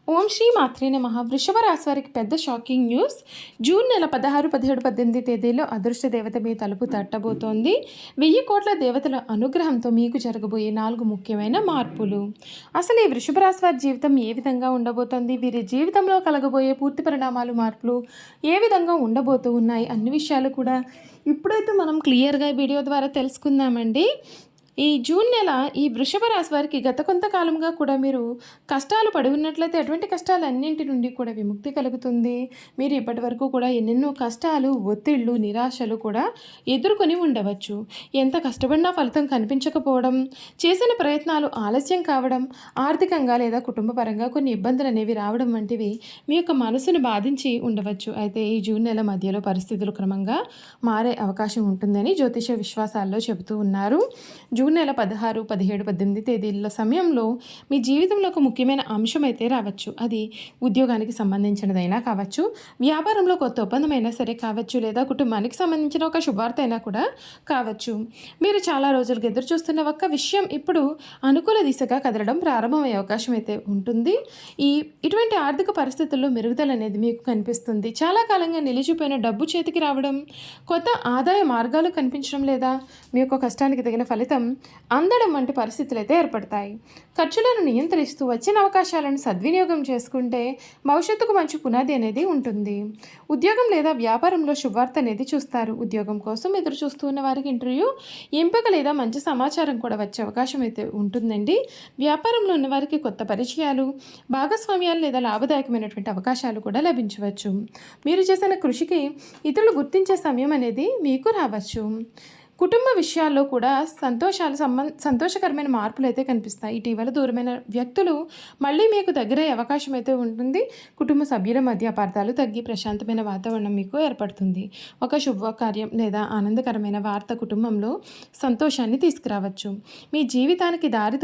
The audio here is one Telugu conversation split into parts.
ఓం శ్రీ మాత్రే నమః. వృషభ రాశి వారికి పెద్ద షాకింగ్ న్యూస్. జూన్ నెల 16, 17, 18 తేదీల్లో అదృష్ట దేవత మీ తలుపు తట్టబోతోంది. 1000 కోట్ల దేవతల అనుగ్రహంతో మీకు జరగబోయే 4 ముఖ్యమైన మార్పులు. అసలు ఈ వృషభ రాశి వారి జీవితం ఏ విధంగా ఉండబోతోంది, వీరి జీవితంలో కలగబోయే పూర్తి పరిణామాలు, మార్పులు ఏ విధంగా ఉండబోతూ ఉన్నాయి అన్ని విషయాలు కూడా ఇప్పుడైతే మనం క్లియర్గా వీడియో ద్వారా తెలుసుకుందామండి. ఈ జూన్ నెల ఈ వృషభ రాశి వారికి గత కొంతకాలంగా కూడా మీరు కష్టాలు పడి ఉన్నట్లయితే అటువంటి కష్టాలన్నింటి నుండి కూడా విముక్తి కలుగుతుంది. మీరు ఇప్పటి వరకు కూడా ఎన్నెన్నో కష్టాలు, ఒత్తిళ్ళు, నిరాశలు కూడా ఎదుర్కొని ఉండవచ్చు. ఎంత కష్టపడినా ఫలితం కనిపించకపోవడం, చేసిన ప్రయత్నాలు ఆలస్యం కావడం, ఆర్థికంగా లేదా కుటుంబ పరంగా కొన్ని ఇబ్బందులు అనేవి రావడం వంటివి మీ యొక్క మనసును బాధించి ఉండవచ్చు. అయితే ఈ జూన్ నెల మధ్యలో పరిస్థితులు క్రమంగా మారే అవకాశం ఉంటుందని జ్యోతిష విశ్వాసాల్లో చెబుతూ ఉన్నారు. జూన్ నెల 16, 17, 18 తేదీల సమయంలో మీ జీవితంలో ఒక ముఖ్యమైన అంశం అయితే రావచ్చు. అది ఉద్యోగానికి సంబంధించినదైనా కావచ్చు, వ్యాపారంలో కొత్త ఒప్పందమైనా సరే కావచ్చు, లేదా కుటుంబానికి సంబంధించిన ఒక శుభవార్త అయినా కూడా కావచ్చు. మీరు చాలా రోజులకు ఎదురు చూస్తున్న ఒక్క విషయం ఇప్పుడు అనుకూల దిశగా కదలడం ప్రారంభమయ్యే అవకాశం అయితే ఉంటుంది. ఇటువంటి ఆర్థిక పరిస్థితుల్లో మెరుగుదల అనేది మీకు కనిపిస్తుంది. చాలా కాలంగా నిలిచిపోయిన డబ్బు చేతికి రావడం, కొత్త ఆదాయ మార్గాలు కనిపించడం, లేదా మీ యొక్క కష్టానికి తగిన ఫలితం అందడం వంటి పరిస్థితులు అయితే ఏర్పడతాయి. ఖర్చులను నియంత్రిస్తూ వచ్చిన అవకాశాలను సద్వినియోగం చేసుకుంటే భవిష్యత్తుకు మంచి పునాది అనేది ఉంటుంది. ఉద్యోగం లేదా వ్యాపారంలో శుభవార్త అనేది చూస్తారు. ఉద్యోగం కోసం ఎదురు చూస్తున్న వారికి ఇంటర్వ్యూ, ఎంపిక లేదా మంచి సమాచారం కూడా వచ్చే అవకాశం అయితే ఉంటుందండి. వ్యాపారంలో ఉన్న వారికి కొత్త పరిచయాలు, భాగస్వామ్యాలు లేదా లాభదాయకమైనటువంటి అవకాశాలు కూడా లభించవచ్చు. మీరు చేసిన కృషికి ఇతరులు గుర్తించే సమయం అనేది మీకు రావచ్చు. కుటుంబ విషయాల్లో కూడా సంతోషకరమైన మార్పులు అయితే కనిపిస్తాయి. ఇటీవల దూరమైన వ్యక్తులు మళ్ళీ మీకు దగ్గరయ్యే అవకాశం అయితే ఉంటుంది. కుటుంబ సభ్యుల మధ్య అపార్థాలు తగ్గి ప్రశాంతమైన వాతావరణం మీకు ఏర్పడుతుంది. ఒక శుభకార్యం లేదా ఆనందకరమైన వార్త కుటుంబంలో సంతోషాన్ని తీసుకురావచ్చు. మీ జీవితానికి దారి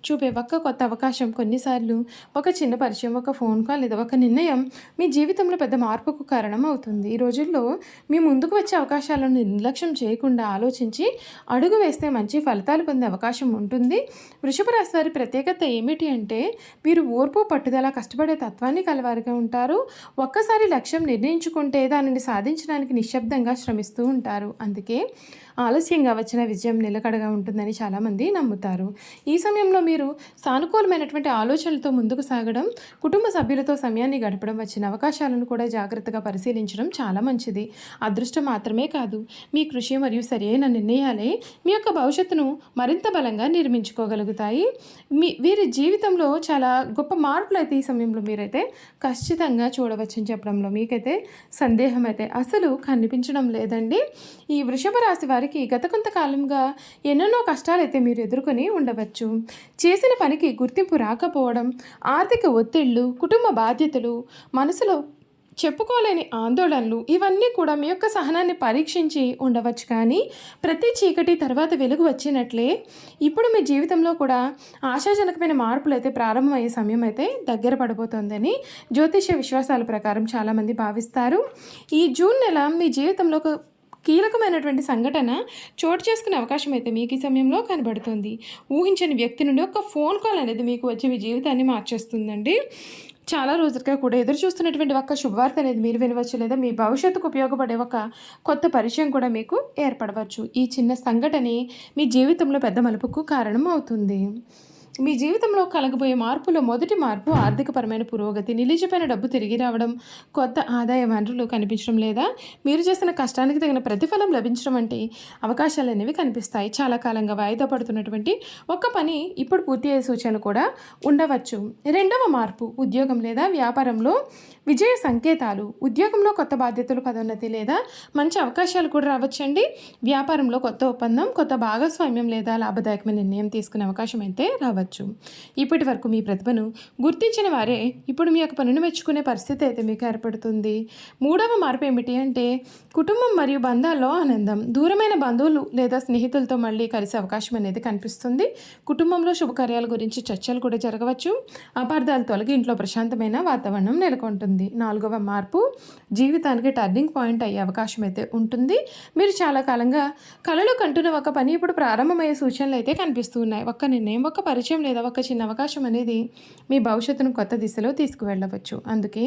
చూపే ఒక్క కొత్త అవకాశం, కొన్నిసార్లు ఒక చిన్న పరిచయం, ఒక ఫోన్ కాల్ లేదా ఒక నిర్ణయం మీ జీవితంలో పెద్ద మార్పుకు కారణం అవుతుంది. ఈ రోజుల్లో మీ ముందుకు వచ్చే అవకాశాలను నిర్లక్ష్యం చేయకుండా ఆలోచించి అడుగు వేస్తే మంచి ఫలితాలు పొందే అవకాశం ఉంటుంది. వృషభ రాశి వారి ప్రత్యేకత ఏమిటి అంటే మీరు ఓర్పు, పట్టుదల, కష్టపడే తత్వాన్ని కలవారిగా ఉంటారు. ఒక్కసారి లక్ష్యం నిర్ణయించుకుంటే దానిని సాధించడానికి నిశ్శబ్దంగా శ్రమిస్తూ ఉంటారు. అందుకే ఆలస్యంగా వచ్చిన విజయం నిలకడగా ఉంటుందని చాలామంది నమ్ముతారు. ఈ సమయంలో మీరు సానుకూలమైనటువంటి ఆలోచనలతో ముందుకు సాగడం, కుటుంబ సభ్యులతో సమయాన్ని గడపడం, వచ్చిన అవకాశాలను కూడా జాగ్రత్తగా పరిశీలించడం చాలా మంచిది. అదృష్టం మాత్రమే కాదు, మీ కృషి మరియు సరైన నిర్ణయాలే మీ యొక్క భవిష్యత్తును మరింత బలంగా నిర్మించుకోగలుగుతాయి. వీరి జీవితంలో చాలా గొప్ప మార్పులు అయితే ఈ సమయంలో మీరైతే ఖచ్చితంగా చూడవచ్చని చెప్పడంలో మీకైతే సందేహం అయితే అసలు కనిపించడం లేదండి. ఈ వృషభ రాశి వారికి గత కొంతకాలంగా ఎన్నెన్నో కష్టాలైతే మీరు ఎదుర్కొని ఉండవచ్చు. చేసిన పనికి గుర్తింపు రాకపోవడం, ఆర్థిక ఒత్తిళ్లు, కుటుంబ బాధ్యతలు, మనసులో చెప్పుకోలేని ఆందోళనలు, ఇవన్నీ కూడా మీ యొక్క సహనాన్ని పరీక్షించి ఉండవచ్చు. కానీ ప్రతి చీకటి తర్వాత వెలుగు వచ్చినట్లే ఇప్పుడు మీ జీవితంలో కూడా ఆశాజనకమైన మార్పులు అయితే ప్రారంభమయ్యే సమయం అయితే దగ్గర పడబోతోందని జ్యోతిష విశ్వాసాల ప్రకారం చాలామంది భావిస్తారు. ఈ జూన్ నెల మీ జీవితంలో ఒక కీలకమైనటువంటి సంఘటన చోటు చేసుకునే అవకాశం అయితే మీకు ఈ సమయంలో కనబడుతుంది. ఊహించని వ్యక్తి నుండి ఒక ఫోన్ కాల్ అనేది మీకు వచ్చి మీ జీవితాన్ని మార్చేస్తుందండి. చాలా రోజులుగా కూడా ఎదురు చూస్తున్నటువంటి ఒక శుభవార్త అనేది మీరు వినవచ్చు, లేదా మీ భవిష్యత్తుకు ఉపయోగపడే ఒక కొత్త పరిచయం కూడా మీకు ఏర్పడవచ్చు. ఈ చిన్న సంఘటనే మీ జీవితంలో పెద్ద మలుపుకు కారణం అవుతుంది. మీ జీవితంలో కలగబోయే మార్పులో మొదటి మార్పు ఆర్థికపరమైన పురోగతి, నిలిచిపోయిన డబ్బు తిరిగి రావడం, కొత్త ఆదాయ వనరులు కనిపించడం, లేదా మీరు చేసిన కష్టానికి తగిన ప్రతిఫలం లభించడం వంటి అవకాశాలు అనేవి కనిపిస్తాయి. చాలా కాలంగా వాయిదా పడుతున్నటువంటి ఒక పని ఇప్పుడు పూర్తి అయ్యే సూచనలు కూడా ఉండవచ్చు. రెండవ మార్పు ఉద్యోగం లేదా వ్యాపారంలో విజయ సంకేతాలు. ఉద్యోగంలో కొత్త బాధ్యతలు, పదోన్నతి లేదా మంచి అవకాశాలు కూడా రావచ్చండి. వ్యాపారంలో కొత్త ఒప్పందం, కొత్త భాగస్వామ్యం లేదా లాభదాయకమైన నిర్ణయం తీసుకునే అవకాశం అయితే రావచ్చు. ఇప్పటి వరకు మీ ప్రతిభను గుర్తించిన వారే ఇప్పుడు మీ యొక్క పనును మెచ్చుకునే పరిస్థితి అయితే మీకు ఏర్పడుతుంది. మూడవ మార్పు ఏమిటి అంటే కుటుంబం మరియు బంధాల్లో ఆనందం. దూరమైన బంధువులు లేదా స్నేహితులతో మళ్ళీ కలిసే అవకాశం అనేది కనిపిస్తుంది. కుటుంబంలో శుభకార్యాల గురించి చర్చలు కూడా జరగవచ్చు. అపార్థాలు తొలగి ఇంట్లో ప్రశాంతమైన వాతావరణం నెలకొంటుంది. నాలుగవ మార్పు జీవితానికి టర్నింగ్ పాయింట్ అయ్యే అవకాశం అయితే ఉంటుంది. మీరు చాలా కాలంగా కలలు కంటున్న ఒక పని ఇప్పుడు ప్రారంభమయ్యే సూచనలు అయితే కనిపిస్తూ ఉన్నాయి. ఒక్క నిర్ణయం, ఒక పరిచయం పరిచయం లేదా ఒక చిన్న అవకాశం అనేది మీ భవిష్యత్తును కొత్త దిశలో తీసుకువెళ్ళవచ్చు. అందుకే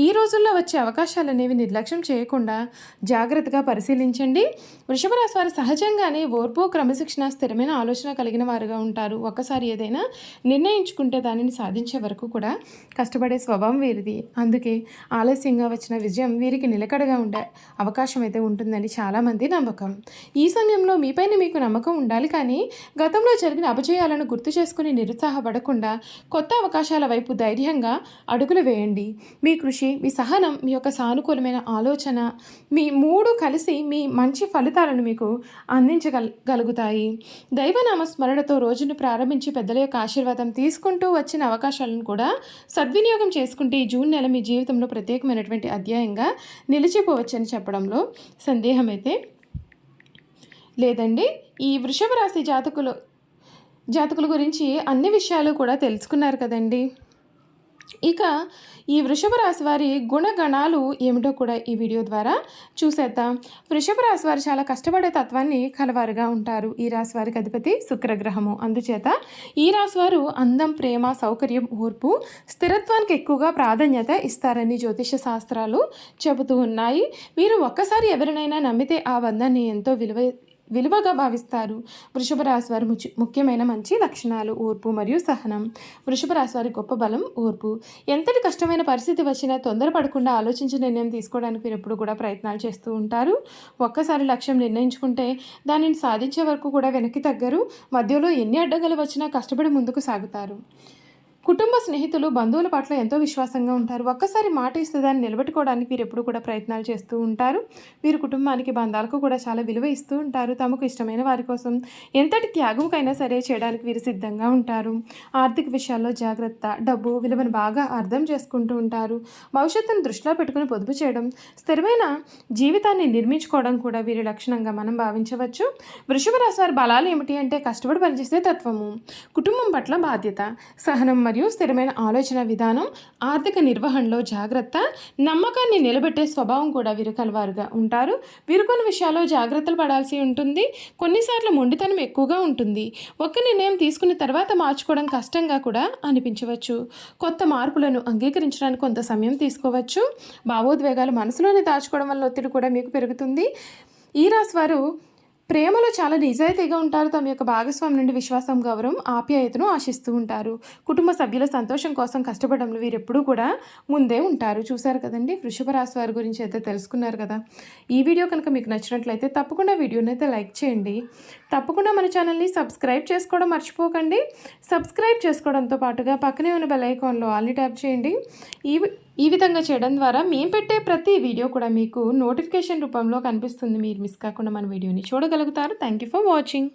ఈ రోజుల్లో వచ్చే అవకాశాలు అనేవి నిర్లక్ష్యం చేయకుండా జాగ్రత్తగా పరిశీలించండి. వృషభ రాశి వారు సహజంగానే ఓర్పు, క్రమశిక్షణ, స్థిరమైన ఆలోచన కలిగిన వారుగా ఉంటారు. ఒక్కసారి ఏదైనా నిర్ణయించుకుంటే దానిని సాధించే వరకు కూడా కష్టపడే స్వభావం వీరిది. అందుకే ఆలస్యంగా వచ్చిన విజయం వీరికి నిలకడగా ఉండే అవకాశం అయితే ఉంటుందని చాలామంది నమ్మకం. ఈ సమయంలో మీపైన మీకు నమ్మకం ఉండాలి, కానీ గతంలో జరిగిన అపజయాలను గుర్తు చేసుకుని నిరుత్సాహపడకుండా కొత్త అవకాశాల వైపు ధైర్యంగా అడుగులు వేయండి. మీ కృషి, మీ సహనం, మీ యొక్క సానుకూలమైన ఆలోచన, మీ మూడు కలిసి మీ మంచి ఫలితాలను మీకు అందించగలుగుతాయి. దైవనామ స్మరణతో రోజును ప్రారంభించి పెద్దల యొక్క ఆశీర్వాదం తీసుకుంటూ వచ్చిన అవకాశాలను కూడా సద్వినియోగం చేసుకుంటే ఈ జూన్ నెల మీ జీవితంలో ప్రత్యేకమైనటువంటి అధ్యాయంగా నిలిచిపోవచ్చని చెప్పడంలో సందేహం అయితే లేదండి. ఈ వృషభ రాశి జాతకుల గురించి అన్ని విషయాలు కూడా తెలుసుకున్నారు కదండి. ఇక ఈ వృషభ రాశి వారి గుణగణాలు ఏమిటో కూడా ఈ వీడియో ద్వారా చూసేద్దాం. వృషభ రాశి వారు చాలా కష్టపడే తత్వాన్ని కలవారుగా ఉంటారు. ఈ రాశి వారికి అధిపతి శుక్రగ్రహము. అందుచేత ఈ రాశి వారు అందం, ప్రేమ, సౌకర్యం, ఓర్పు, స్థిరత్వానికి ఎక్కువగా ప్రాధాన్యత ఇస్తారని జ్యోతిష శాస్త్రాలు చెబుతూ ఉన్నాయి. వీరు ఒక్కసారి ఎవరినైనా నమ్మితే ఆ బంధాన్ని ఎంతో విలువగా భావిస్తారు. వృషభ రాశి వారి ముఖ్యమైన మంచి లక్షణాలు: ఓర్పు మరియు సహనం. వృషభ రాశి వారి గొప్ప బలం ఓర్పు. ఎంతటి కష్టమైన పరిస్థితి వచ్చినా తొందరపడకుండా ఆలోచించి నిర్ణయం తీసుకోవడానికి మీరు ఎప్పుడు కూడా ప్రయత్నాలు చేస్తూ ఉంటారు. ఒక్కసారి లక్ష్యం నిర్ణయించుకుంటే దానిని సాధించే వరకు కూడా వెనక్కి తగ్గరు. మధ్యలో ఎన్ని అడ్డంకులు వచ్చినా కష్టపడి ముందుకు సాగుతారు. కుటుంబ, స్నేహితులు, బంధువుల పట్ల ఎంతో విశ్వాసంగా ఉంటారు. ఒక్కసారి మాట ఇస్తే దాన్ని నిలబెట్టుకోవడానికి వీరు ఎప్పుడు కూడా ప్రయత్నాలు చేస్తూ ఉంటారు. వీరు కుటుంబానికి, బంధాలకు కూడా చాలా విలువ ఇస్తూ ఉంటారు. తమకు ఇష్టమైన వారి కోసం ఎంతటి త్యాగంకైనా సరే చేయడానికి వీరు సిద్ధంగా ఉంటారు. ఆర్థిక విషయాల్లో జాగ్రత్త, డబ్బు విలువను బాగా అర్థం చేసుకుంటూ ఉంటారు. భవిష్యత్తును దృష్టిలో పెట్టుకుని పొదుపు చేయడం, స్థిరమైన జీవితాన్ని నిర్మించుకోవడం కూడా వీరి లక్షణంగా మనం భావించవచ్చు. వృషభ రాశి వారి బలాలు ఏమిటి అంటే కష్టపడి పనిచేసే తత్వము, కుటుంబం పట్ల బాధ్యత, సహనం మరియు స్థిరమైన ఆలోచన విధానం, ఆర్థిక నిర్వహణలో జాగ్రత్త, నమ్మకాన్ని నిలబెట్టే స్వభావం కూడా వీరు కలవారుగా ఉంటారు. వీరు కొన్ని విషయాల్లో జాగ్రత్తలు పడాల్సి ఉంటుంది. కొన్నిసార్లు మొండితనం ఎక్కువగా ఉంటుంది. ఒక్క నిర్ణయం తీసుకున్న తర్వాత మార్చుకోవడం కష్టంగా కూడా అనిపించవచ్చు. కొత్త మార్పులను అంగీకరించడానికి కొంత సమయం తీసుకోవచ్చు. భావోద్వేగాలు మనసులోనే దాచుకోవడం వల్ల ఒత్తిడి కూడా మీకు పెరుగుతుంది. ఈ రాశి వారు ప్రేమలో చాలా నిజాయితీగా ఉంటారు. తమ యొక్క భాగస్వామి నుండి విశ్వాసం, గౌరవం, ఆప్యాయతను ఆశిస్తూ ఉంటారు. కుటుంబ సభ్యుల సంతోషం కోసం కష్టపడంలో వీరు ఎప్పుడూ కూడా ముందే ఉంటారు. చూశారు కదండి, వృషభ రాశి వారి గురించి అయితే తెలుసుకున్నారు కదా. ఈ వీడియో కనుక మీకు నచ్చినట్లయితే తప్పకుండా వీడియోని అయితే లైక్ చేయండి. తప్పకుండా మన ఛానల్ని సబ్స్క్రైబ్ చేసుకోవడం మర్చిపోకండి. సబ్స్క్రైబ్ చేసుకోవడంతో పాటుగా పక్కనే ఉన్న బెల్ ఐకాన్లో ఆల్ని ట్యాప్ చేయండి. ఈ విధంగా చేయడం ద్వారా మేము పెట్టే ప్రతి వీడియో కూడా మీకు నోటిఫికేషన్ రూపంలో కనిపిస్తుంది. మీరు మిస్ కాకుండా మన వీడియోని చూడగలుగుతారు. Thank you for watching.